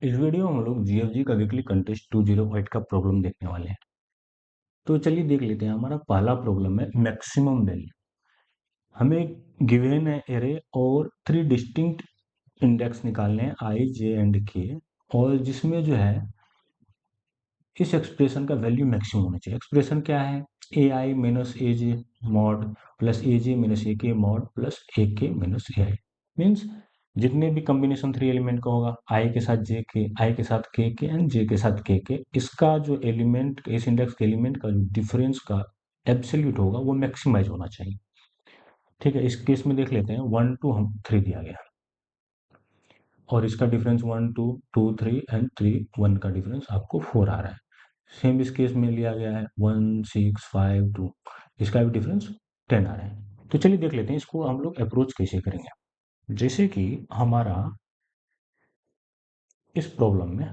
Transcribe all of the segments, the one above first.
इस वीडियो में हम लोग जीएफजी का वीकली कंटेस्ट 208 का प्रॉब्लम देखने वाले हैं। तो चलिए देख लेते हैं। हमारा पहला प्रॉब्लम है मैक्सिमम वैल्यू। हमें गिवन है एरे और 3 डिस्टिंक्ट इंडेक्स निकालने हैं आई जे एंड के, और जिसमें जो है इस एक्सप्रेशन का वैल्यू मैक्सिमम होना चाहिए। एक्सप्रेशन क्या है? ए आई माइनस ए जे मॉड प्लस ए जे माइनस ए के मॉड प्लस ए के माइनस ए आई। मीन्स जितने भी कॉम्बिनेशन 3 एलिमेंट का होगा, आई के साथ जे के, आई के साथ के एंड जे के साथ के, इसका जो एलिमेंट, इस इंडेक्स के एलिमेंट का जो डिफरेंस का एब्सोल्यूट होगा वो मैक्सिमाइज होना चाहिए। ठीक है, इस केस में देख लेते हैं 1 2 हम 3 दिया गया, और इसका डिफरेंस 1 2 2 3 एंड 3 1 का डिफरेंस आपको 4 आ रहा है। सेम इस केस में लिया गया है 1 6 5 2, इसका भी डिफरेंस 10 आ रहा है। तो चलिए देख लेते हैं इसको हम लोग अप्रोच कैसे करेंगे। जैसे कि हमारा इस प्रॉब्लम में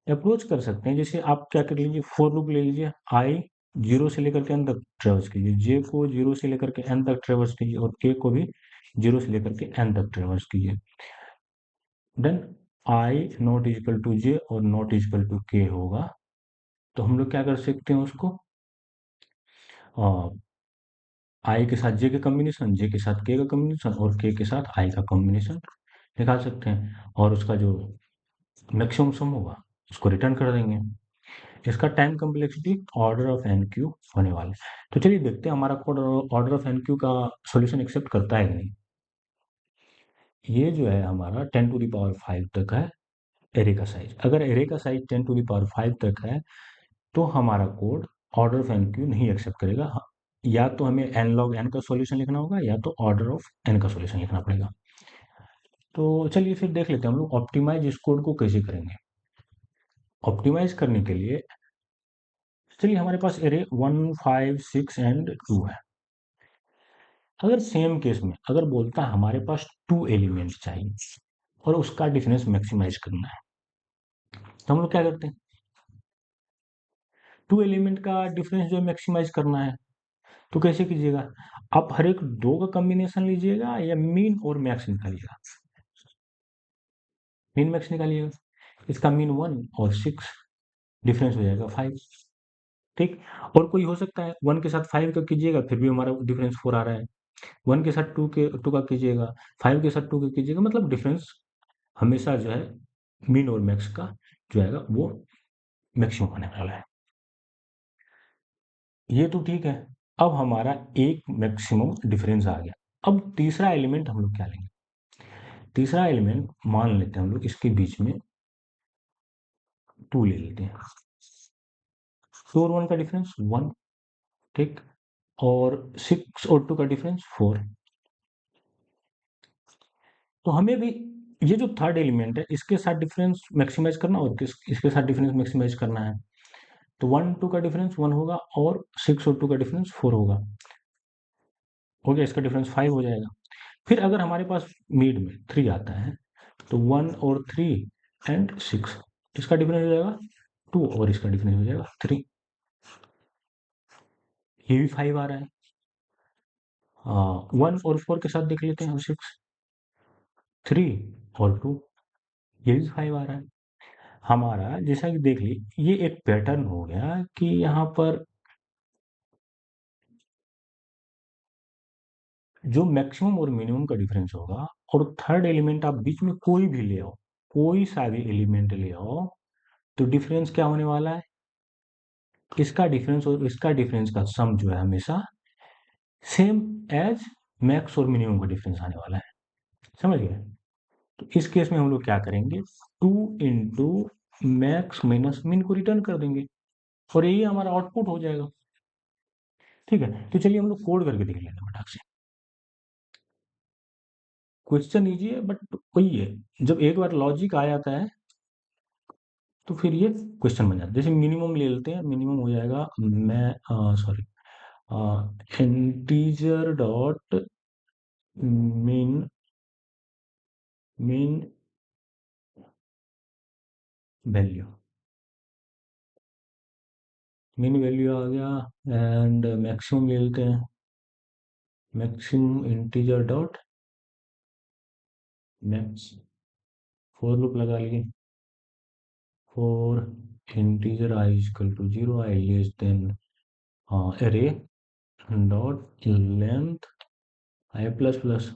अप्रोच कर सकते हैं। जैसे आप क्या कर लीजिए, फोर लूप ले लीजिए, आई 0 से लेकर के एन तक ट्रेवर्स कीजिए, जे को 0 से लेकर के एन तक ट्रेवर्स कीजिए, और के को भी 0 से लेकर के एन तक ट्रेवर्स कीजिए। Then I not equal to J और नॉट इजिकल टू के होगा। तो हम लोग क्या कर सकते हैं उसको, आई के साथ जे के कॉम्बिनेशन, जे के साथ के का कॉम्बिनेशन, और के साथ आई का कॉम्बिनेशन निकाल सकते हैं, और उसका जो मैक्सिमम सम होगा उसको रिटर्न कर देंगे। इसका time complexity order of N Q होने वाला है। तो चलिए देखते हैं हमारा code order of N Q का सॉल्यूशन एक्सेप्ट करता है कि नहीं। ये जो है हमारा 10 टू द पावर 5 तक है एरे का साइज। अगर एरे का साइज 10 टू द पावर 5 तक है तो हमारा code order of N Q नहीं एक्सेप्ट करेगा। या तो हमें एन लॉग एन का सॉल्यूशन लिखना होगा, या तो ऑर्डर ऑफ एन का सॉल्यूशन लिखना पड़ेगा। तो चलिए फिर देख लेते हैं हम लोग ऑप्टिमाइज इस कोड को कैसे करेंगे। ऑप्टिमाइज करने के लिए चलिए, हमारे पास एरे 1 5 6 एंड 2 है। अगर सेम केस में अगर बोलता है हमारे पास 2 एलिमेंट चाहिए और उसका डिफरेंस मैक्सिमाइज करना है, तो हम लोग क्या करते हैं, 2 एलिमेंट का डिफरेंस जो मैक्सिमाइज करना है तो कैसे कीजिएगा? आप हर एक दो का कॉम्बिनेशन लीजिएगा या मीन और मैक्स निकालिएगा। मीन मैक्स निकालिएगा, इसका मीन 1 और 6, डिफरेंस हो जाएगा 5। ठीक, और कोई हो सकता है 1 के साथ 5 का कीजिएगा फिर भी हमारा डिफरेंस 4 आ रहा है, 1 के साथ 2 का कीजिएगा, 5 के साथ 2 का कीजिएगा, मतलब डिफरेंस हमेशा जो है मीन और मैक्स का जो आएगा वो मैक्सिमम आने वाला है। ये तो ठीक है। अब हमारा एक मैक्सिमम डिफरेंस आ गया। अब तीसरा एलिमेंट हम लोग क्या लेंगे? तीसरा एलिमेंट मान लेते हैं हम लोग इसके बीच में 2 ले लेते हैं। 2 और 1 का डिफरेंस 1, ठीक, और 6 और 2 का डिफरेंस 4। तो हमें भी ये जो थर्ड एलिमेंट है इसके साथ डिफरेंस मैक्सिमाइज करना, और इसके साथ डिफरेंस मैक्सिमाइज करना है। तो 1 2 का डिफरेंस 1 होगा, और 6 और 2 का डिफरेंस 4 होगा। हो गया, इसका डिफरेंस 5 हो जाएगा। फिर अगर हमारे पास मिड में 3 आता है तो 1 और 3 एंड 6, इसका डिफरेंस हो जाएगा 2, और इसका डिफरेंस हो जाएगा 3। ये भी 5 आ रहा है। 1 और 4 के साथ देख लेते हैं, 6 3 और 2, ये भी 5 आ रहा है हमारा। जैसा कि देख ली, ये एक पैटर्न हो गया कि यहाँ पर जो मैक्सिमम और मिनिमम का डिफरेंस होगा, और थर्ड एलिमेंट आप बीच में कोई भी ले आओ, कोई सा भी एलिमेंट ले आओ, तो डिफरेंस क्या होने वाला है? इसका डिफरेंस और इसका डिफरेंस का सम जो है हमेशा सेम एज मैक्स और मिनिमम का डिफरेंस आने वाला है। समझ गए? तो इस केस में हम लोग क्या करेंगे, 2 इंटू मैक्स माइनस मिन को रिटर्न कर देंगे, और यही हमारा आउटपुट हो जाएगा। ठीक है, तो चलिए हम लोग कोड करके देख लेते हैं फटाक से। क्वेश्चन इजी है, बट वही है, जब एक बार लॉजिक आ जाता है तो फिर ये क्वेश्चन बन जाता है। जैसे मिनिमम ले लेते हैं, मिनिमम हो जाएगा, मैं sorry, integer dot mean, mean value, mean value आ गया। एंड मैक्सिमम ले लेते हैं, maximum integer dot max for loop लगा लिए, for integer I equal to 0, I less than array dot length I plus plus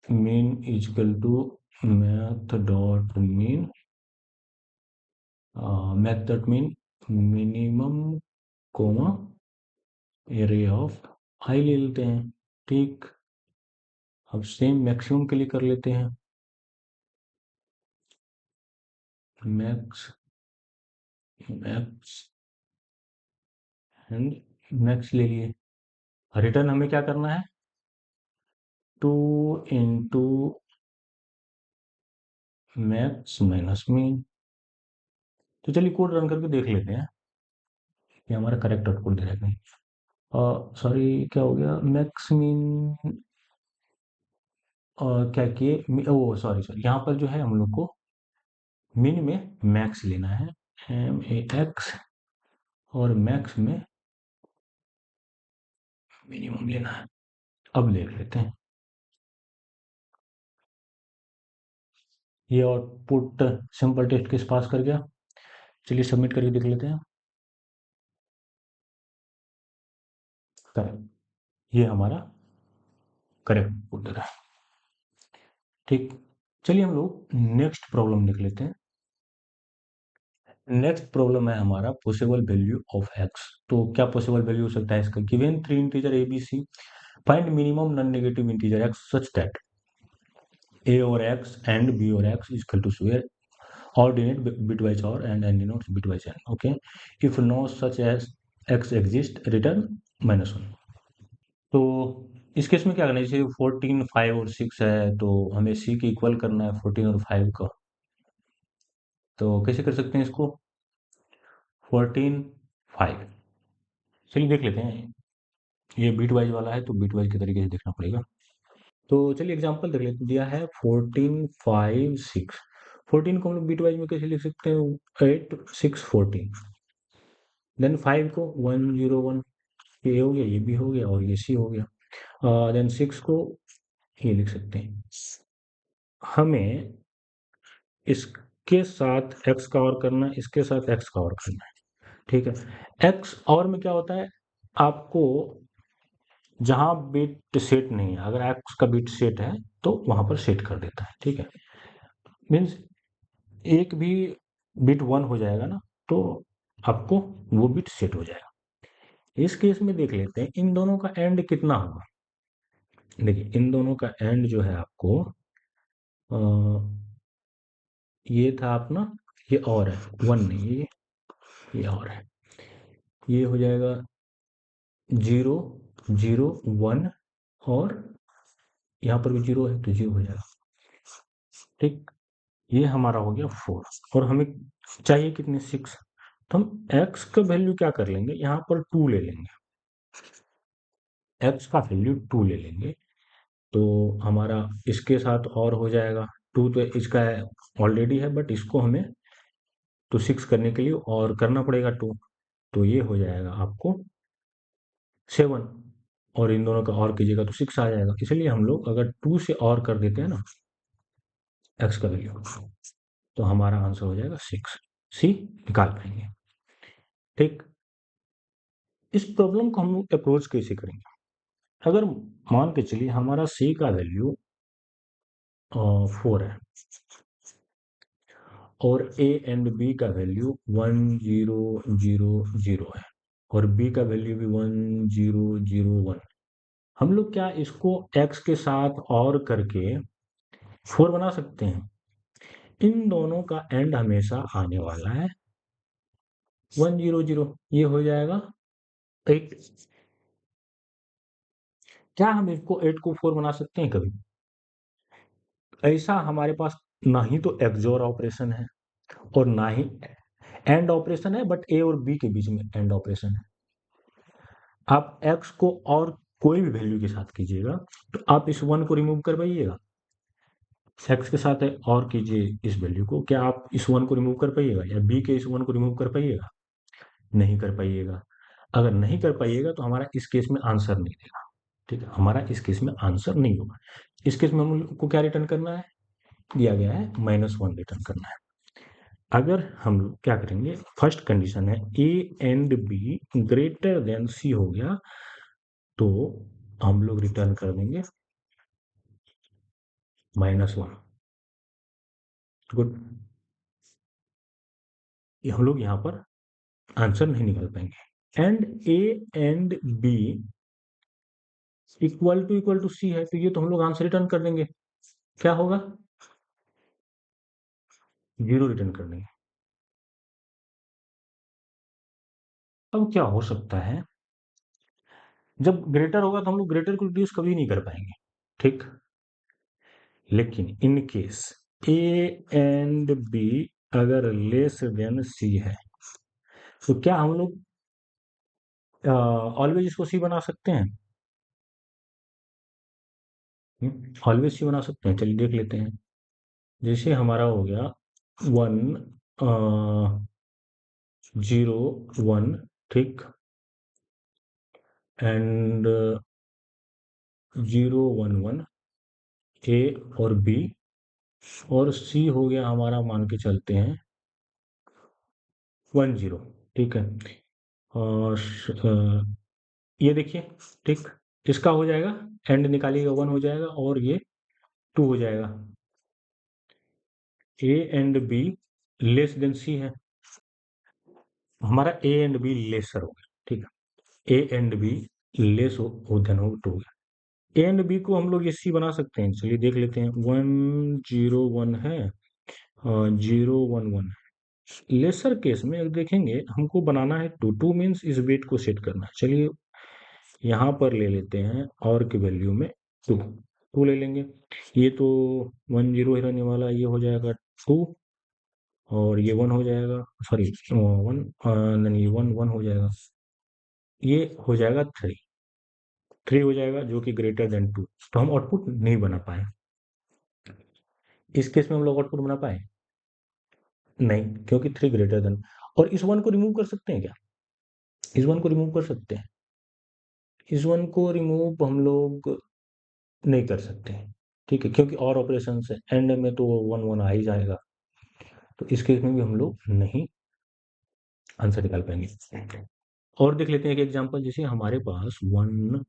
mean equal to math dot mean math dot mean minimum comma array of I ले लेते हैं। ठीक, अब same maximum के लिए कर लेते हैं। मैक्स मैक्स एंड मैक्स ले लिए। रिटर्न हमें क्या करना है, 2 इंटू मैक्स माइनस मीन। तो चलिए कोड रन करके देख लेते हैं कि हमारा करेक्ट आउटपुट दे रहा है कि नहीं। सॉरी, क्या हो गया, मैक्स मीन क्या किए, ओ सॉरी सॉरी, यहाँ पर जो है हम लोग को मिन में मैक्स लेना है, MAX, और मैक्स में मिनिमम लेना है। अब देख लेते हैं, ये आउटपुट सिंपल टेस्ट केस पास कर गया। चलिए सबमिट करके देख लेते हैं। करेक्ट, ये हमारा करेक्ट आउटपुट दे रहा है। ठीक, चलिए हम लोग नेक्स्ट प्रॉब्लम देख लेते हैं। नेक्स्ट प्रॉब्लम है हमारा पॉसिबल वैल्यू ऑफ एक्स। तो क्या पॉसिबल वैल्यू हो सकता है इसका, given 3 integer A B C, find minimum non negative integer X such that a or x and b or x is equal to square, ordinate bitwise or and denotes bitwise n. Okay, if no such as x exists, return -1। तो इस case में क्या करना है, जैसे 14, 5 और 6 है, तो हमें c के इक्वल करना है 14 और 5 का। तो कैसे कर सकते हैं इसको, 14, 5। चलिए देख लेते हैं, ये बिट वाइज वाला है तो बिट वाइज के तरीके से देखना पड़ेगा। तो चलिए एग्जांपल देख लेते हैं, दिया है 14, 5, 6। 14 को हम लोग बिट वाइज में कैसे लिख सकते हैं, 8, 6, 14। देन 5 को 1, 0, 1, ये हो गया, ये भी हो गया, और ये सी हो गया। देन 6 को ये लिख सकते हैं। हमें इसके साथ x का और करना है, इसके साथ x का और करना है। ठीक है, x और में क्या होता है, आपको जहां बिट सेट नहीं है, अगर x का बिट सेट है तो वहां पर सेट कर देता है। ठीक है, मीन्स एक भी बिट 1 हो जाएगा ना, तो आपको वो बिट सेट हो जाएगा। इस केस में देख लेते हैं इन दोनों का एंड कितना होगा। देखिए इन दोनों का एंड जो है आपको अ, ये था अपना, ये और है 1 नहीं, ये और है, ये हो जाएगा 0, 0, 1, और यहाँ पर भी 0 है तो 0 हो जाएगा। ठीक, ये हमारा हो गया 4, और हमें चाहिए कितने, 6। तो हम x का वैल्यू क्या कर लेंगे, यहाँ पर 2 ले लेंगे, x का वैल्यू 2 ले लेंगे, तो हमारा इसके साथ और हो जाएगा 2, तो इसका ऑलरेडी है, बट इसको हमें तो 6 करने के लिए और करना पड़ेगा 2, तो ये हो जाएगा आपको 7, और इन दोनों का और कीजिएगा तो 6 आ जाएगा। इसलिए हम लोग अगर 2 से और कर देते हैं ना x का वैल्यू, तो हमारा आंसर हो जाएगा 6, सी निकाल पाएंगे। ठीक, इस प्रॉब्लम को हम लोग अप्रोच कैसे करेंगे, अगर मान के चलिए हमारा सी का वैल्यू 4 है, और ए एंड बी का वैल्यू 1, 0, 0, 0 है, और बी का वैल्यू भी 1, 0, 0, 1। हम लोग क्या इसको x के साथ और करके 4 बना सकते हैं। इन दोनों का एंड हमेशा आने वाला है 1, 0, 0, ये हो जाएगा 8। क्या हम इसको 8 को 4 बना सकते हैं कभी, ऐसा हमारे पास ना ही तो एक्सओर ऑपरेशन है और ना ही एंड ऑपरेशन है, बट ए और बी के बीच में एंड ऑपरेशन है। आप x को और कोई भी वैल्यू के साथ कीजिएगा तो आप इस 1 को रिमूव कर पाइएगा, x के साथ है और कीजिए इस वैल्यू को, क्या आप इस 1 को रिमूव कर पाइएगा, या b के इस 1 को रिमूव कर पाइएगा, नहीं कर पाइएगा। अगर नहीं कर पाइएगा तो हमारा इस केस में आंसर नहीं देगा। ठीक है, हमारा इस केस में आंसर नहीं होगा। इस केस में हम लोग को क्या रिटर्न करना है, दिया गया है -1 रिटर्न करना है। अगर हम लोग क्या करेंगे, फर्स्ट कंडीशन है A and B greater than C हो गया, तो हम लोग रिटर्न कर देंगे -1। गुड। हम लोग यहाँ पर आंसर नहीं निकाल पाएंगे। And A and B equal to C है, तो ये तो हम लोग आंसर रिटर्न कर देंगे। क्या होगा, 0 रिटर्न कर देंगे। अब क्या हो सकता है, जब ग्रेटर होगा तो हम लोग ग्रेटर को रिड्यूस कभी नहीं कर पाएंगे, ठीक। लेकिन in case A and B अगर लेस देन सी है, तो क्या हम लोग ऑलवेज इसको सी बना सकते हैं? ऑलवेज सी बना सकते हैं, चलिए देख लेते हैं। जैसे हमारा हो गया 1 0 1, ठीक, एंड 0 1 1 ए और बी, और सी हो गया हमारा, मान के चलते हैं 1 0, ठीक है। और ये देखिए, ठीक, इसका हो जाएगा, एंड निकालिएगा 1 हो जाएगा और ये 2 हो जाएगा। A and B less than C है, हमारा ए एंड बी लेसर हो गया, ठीक है। ए एंड बी लेस हो देन हो 2 हो गया। ए एंड बी को हम लोग ये सी बना सकते हैं, चलिए देख लेते हैं। 1 0 1 है, 0 1 1 है। लेसर केस में अगर देखेंगे, हमको बनाना है 2 2 मीन्स इस वेट को सेट करना है। चलिए यहाँ पर ले लेते हैं और की वैल्यू में 2 2 ले लेंगे। ये तो 1 0 ही रहने वाला, ये हो जाएगा 2, और ये 1 हो जाएगा, सॉरी 1 नहीं, 1 1 हो जाएगा, ये हो जाएगा 3 3 हो जाएगा, जो कि ग्रेटर देन 2। तो हम आउटपुट नहीं बना पाए। इस केस में हम लोग आउटपुट बना पाए नहीं, क्योंकि 3 ग्रेटर देन। और इस 1 को रिमूव कर सकते हैं क्या? इस 1 को रिमूव कर सकते हैं? इस 1 को रिमूव हम लोग नहीं कर सकते हैं, ठीक है, क्योंकि और ऑपरेशन है, एंड में तो 1 1 आ ही जाएगा। तो इस केस में भी हम लोग नहीं आंसर निकाल पाएंगे। और देख लेते हैं एक एग्जांपल। जैसे हमारे पास 1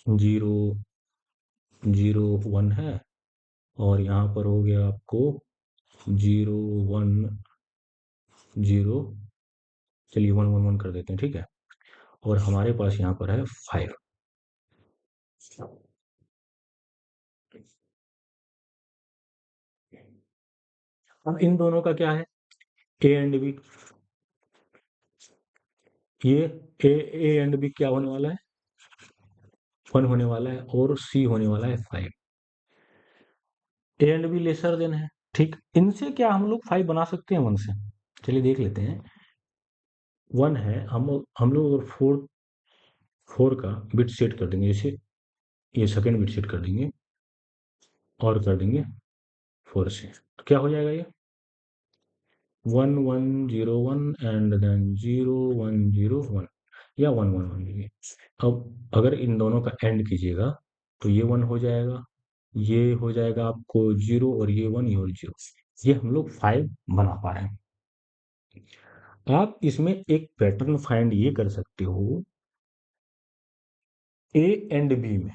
0 0 1 है, और यहाँ पर हो गया आपको 0 1 0, चलिए 1 1 1 कर देते हैं, ठीक है। और हमारे पास यहाँ पर है 5। अब इन दोनों का क्या है, ए एंड बी। ये ए एंड बी क्या होने वाला है, 1 होने वाला है, और सी होने वाला है 5। ए एंड बी लेसर देन है, ठीक। इनसे क्या हम लोग 5 बना सकते हैं 1 से? चलिए देख लेते हैं। 1 है, हम लोग 4 का बिट सेट कर देंगे, जैसे ये सेकंड बिट सेट कर देंगे, और कर देंगे 4 से, तो क्या हो जाएगा, ये 1 1 0 1 एंड देन 0 1 0 1, या 1 1 1 ये। अब अगर इन दोनों का एंड कीजिएगा, तो ये 1 हो जाएगा, ये हो जाएगा आपको 0, और ये 1, ये और 0। ये हम लोग 5 बना पा रहे हैं। आप इसमें एक पैटर्न फाइंड ये कर सकते हो, ए एंड बी में,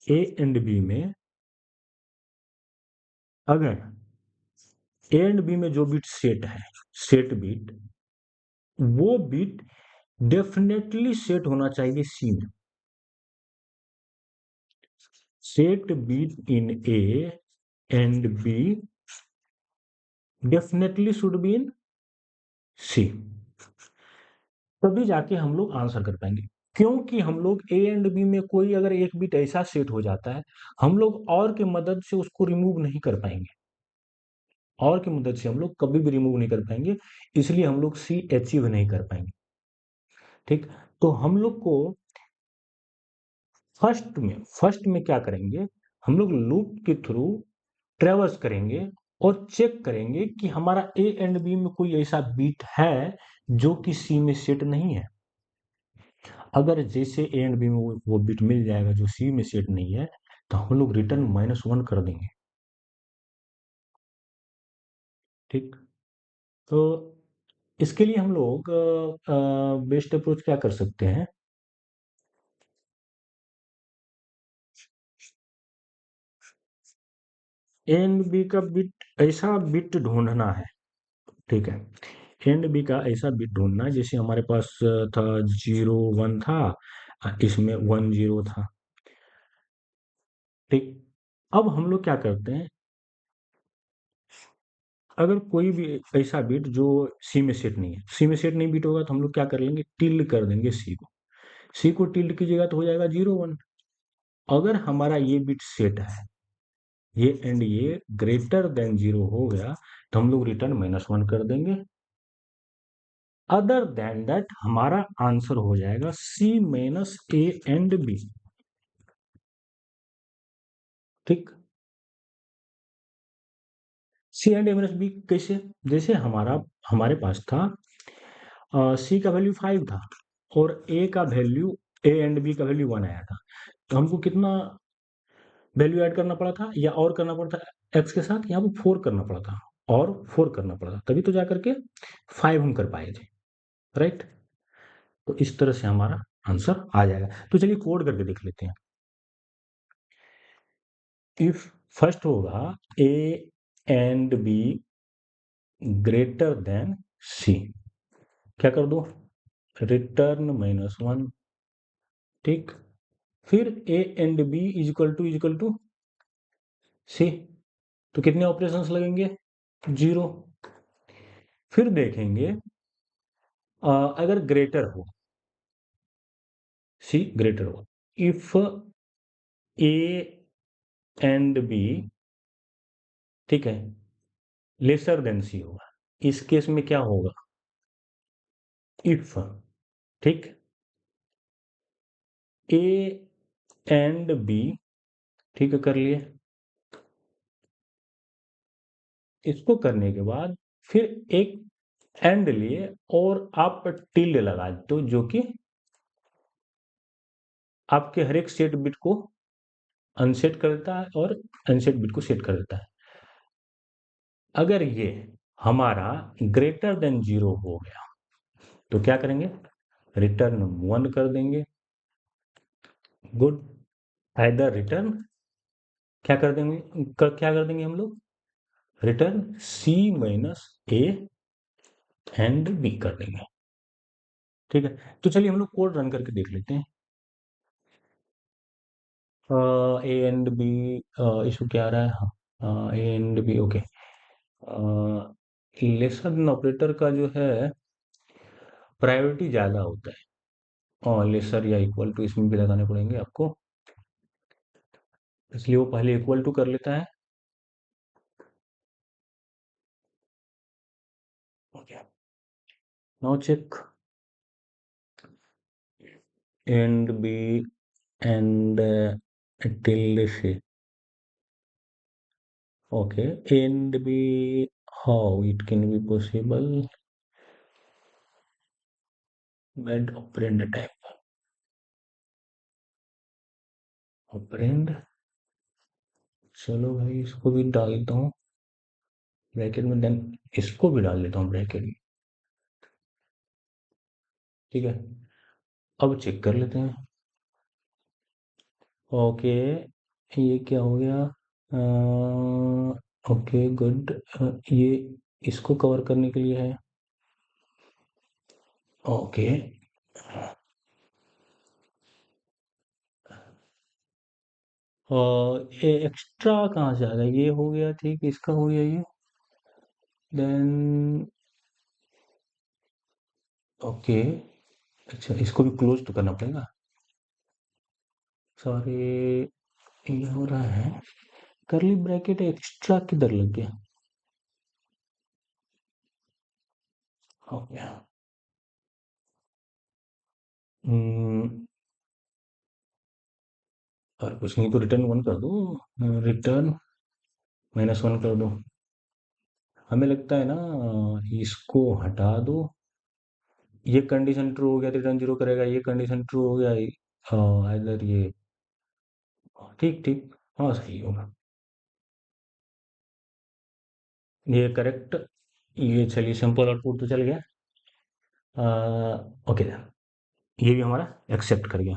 ए एंड बी में अगर ए एंड बी में जो बिट सेट है, सेट बिट, वो बिट डेफिनेटली सेट होना चाहिए सी में। Set bit in A and B definitely should be in C, तभी जाके हम लोग आंसर कर पाएंगे। क्योंकि हम लोग ए एंड बी में कोई अगर एक बिट ऐसा सेट हो जाता है, हम लोग और की मदद से उसको रिमूव नहीं कर पाएंगे, और की मदद से हम लोग कभी भी रिमूव नहीं कर पाएंगे, इसलिए हम लोग सी अचीव नहीं कर पाएंगे, ठीक। तो हम लोग को फर्स्ट में क्या करेंगे, हम लोग लूप के थ्रू ट्रेवर्स करेंगे, और चेक करेंगे कि हमारा ए एंड बी में कोई ऐसा बिट है जो कि सी में सेट नहीं है। अगर जैसे ए एंड बी में वो बिट मिल जाएगा जो सी में सेट नहीं है, तो हम लोग रिटर्न -1 कर देंगे। ठीक। तो इसके लिए हम लोग बेस्ट अप्रोच क्या कर सकते हैं? ए एंड बी का बिट, ऐसा बिट ढूंढना है। ठीक है। एंड बी का ऐसा बिट ढूंढना है, जैसे हमारे पास था 0 1 था, इसमें 1 0 था। ठीक। अब हम लोग क्या करते हैं, अगर कोई भी ऐसा बिट जो सी में सेट नहीं है, सी में सेट नहीं बिट होगा, तो हम लोग क्या कर लेंगे, टिल्ड कर देंगे सी को। सी को टिल्ड कीजिएगा तो हो जाएगा 0 1। अगर हमारा ये बिट सेट है, ये एंड ये ग्रेटर देन 0 हो गया, तो हम लोग रिटर्न -1 कर देंगे। अदर देन दैट हमारा आंसर हो जाएगा C - A एंड बी। ठीक। सी एंड ए माइनस बी कैसे? जैसे हमारे पास था सी का वैल्यू 5 था, और ए का वैल्यू, ए एंड बी का वैल्यू 1 आया था, तो हमको कितना वैल्यू ऐड करना पड़ा था, या और करना पड़ा था एक्स के साथ, यहाँ पे 4 करना पड़ा था, और 4 करना पड़ा था, तभी तो जा करके 5 हम कर पाए थे। राइट। तो इस तरह से हमारा आंसर आ जाएगा। तो चलिए कोड करके देख लेते हैं। इफ फर्स्ट होगा A and B greater than C, क्या कर दो, रिटर्न -1। ठीक। फिर A and B is equal to C, तो कितने ऑपरेशंस लगेंगे, 0। फिर देखेंगे अगर ग्रेटर हो, सी ग्रेटर हो, इफ ए एंड बी, ठीक है, लेसर देन सी होगा, इस केस में क्या होगा, इफ, ठीक, ए एंड बी, ठीक है, कर लिए। इसको करने के बाद फिर एक एंड लिए, और आप टिल्ड लगा दो, जो कि आपके हर एक सेट बिट को अनसेट कर देता है, और अनसेट बिट को सेट कर देता है। अगर ये हमारा ग्रेटर देन 0 हो गया, तो क्या करेंगे, रिटर्न 1 कर देंगे। गुड। आइदर रिटर्न, क्या कर देंगे, क्या कर देंगे हम लोग, return C - A and B कर देंगे। ठीक है। तो चलिए हम लोग कोड रन करके देख लेते हैं। ए एंड बी इशू क्या आ रहा है, हाँ, A and B, okay. Less than operator का जो है प्रायोरिटी ज़्यादा होता है, और लेसर या इक्वल टू इसमें भी लगाने पड़ेंगे आपको, इसलिए वो पहले इक्वल टू कर लेता है। Okay. Now check and B and tilde C, okay, and B, how it can be possible, made operand type, operand, चलो भाई इसको भी डाल देता हूँ ब्रैकेट में, देन इसको भी डाल देता हूँ ब्रैकेट में। ठीक है। अब चेक कर लेते हैं। ओके, ये क्या हो गया, ओके गुड, ये इसको कवर करने के लिए है। ओके, और ये एक्स्ट्रा कहाँ से आ गया, ये हो गया, ठीक, इसका हो गया ये, देन ओके। अच्छा, इसको भी क्लोज तो करना पड़ेगा, सारे ये हो रहा है। करली ब्रैकेट एक्स्ट्रा किधर लग गया, हो गया। हम्म, और कुछ नहीं, तो रिटर्न 1 कर दो, रिटर्न -1 कर दो। हमें लगता है ना, इसको हटा दो, ये कंडीशन ट्रू हो गया, रिटर्न जीरो करेगा, ये कंडीशन ट्रू हो गया, इधर ये, ठीक ठीक, हाँ सही होगा, ये करेक्ट। ये चलिए सिंपल आउटपुट तो चल गया। ओके, ये भी हमारा एक्सेप्ट कर गया।